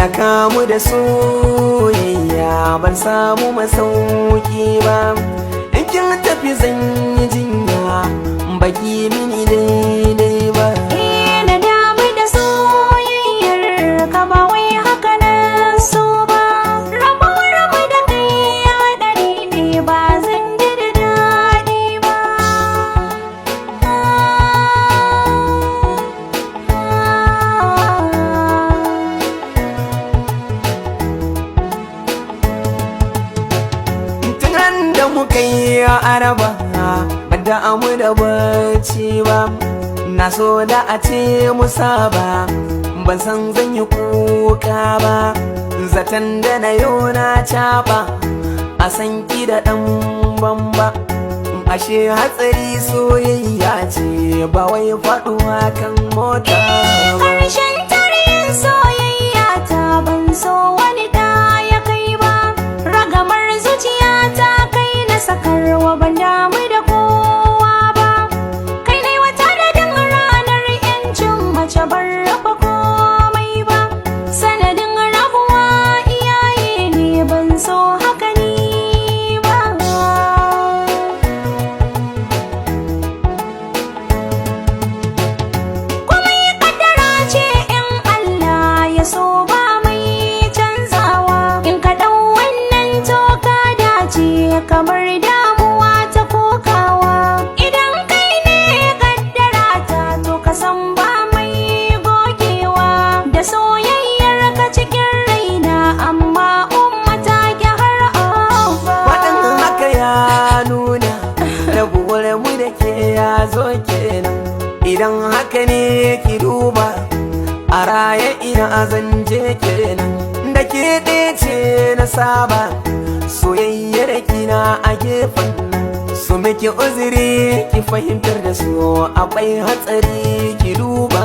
na kamu da soyayya ban samu masauki ba. In kin tafi zan yi jinya baki mini daidai ba. Na damu da soyayyar ka ba wai haka na so ba. Rabu da kai haɗari ne ba zan ji da daɗi ba. Tunan da muka yi araba ban damu da bacci ba. Na so da a ce musaba ban san zan yi kuka ba. Zaton da na yau na caɓa a san ki da ɗan bamba. Ashe hatsari soyayya ce ba wai faɗuwa kan mota ba. Ƙarshen tarihin soyayya ta ban so wani da ya kai ba. Ragamar zuciya ta kai na sakarwa ban damu da kowa ba. Kai ne wata da dan ranar yancin mace ban raba komai ba. Sanadin rabuwa iyaye ne ban so haka ni ba. Komai kaddara ce in Allah ya so ba mai canzawa. In ka ɗau wannan to ka dace kamar damuwa ta kokawa. Idan kai ne kaddara ta to ka san ba mai gogewa. Da soyayyar ka cikin raina amma umma ta ki har abba. Waɗannan haka ya nuna rabuwar mu da ke ya zo kenan. Idan haka ne ki duba a raye ina zan je kenan. Da ke ɗaya ce na saba soyayyar kina a gefen nan. Su miki uzuri ki fahimtar da su akwai hatsari ki duba.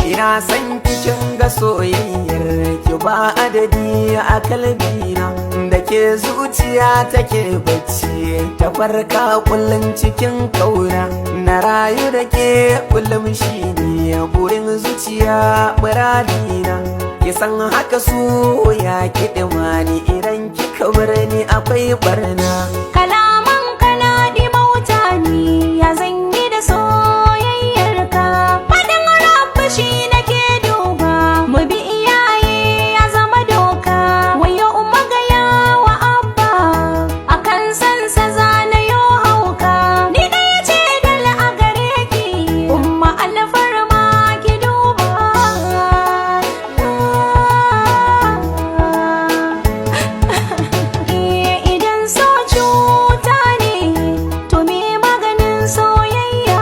Ina san cikin ga soyayyar ki ba adadi a kalbina. Da ke zuciya take bacci ta farka kullum cikin kauna. Na rayu da ke kullum shi ne burin zuciya muradina. Ki san haka so ya kiɗi mani idan kika bar ni akwai barna. Kalaman kana ɗimauta ni ya zanyi da soyayyar ka. Faɗin rabu shi nake duba mu bi iyaye ya zama doka. Wayo umma gaya wa abba akan sansa zana yo hauka. Ni ɗaya ce dal a gare ki umma alfarma ki duba. Idan so cuta ne to me maganin soyayya.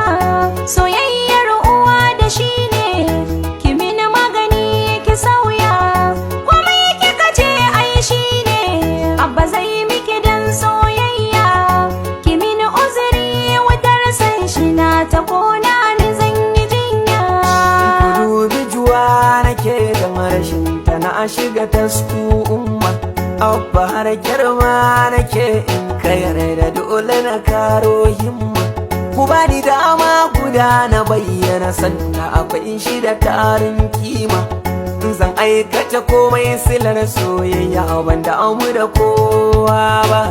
Soyayyar uwa da shi ne ki mini magani ki sauya. Komai kika ce ai shi ne abba zai miki dan soyayya. Ki mini uzuri wutar san shi na ta kona ni zan yi jinya. Dubi juwa nake da marashin ta na shiga tasku umma. Abba har girma nake in kayar da dole na karo himma. Ku bani dama guda na bayyana sanda akwai shi da tarin kima. Zan aikata komai silar soyayya ban damu da kowa ba.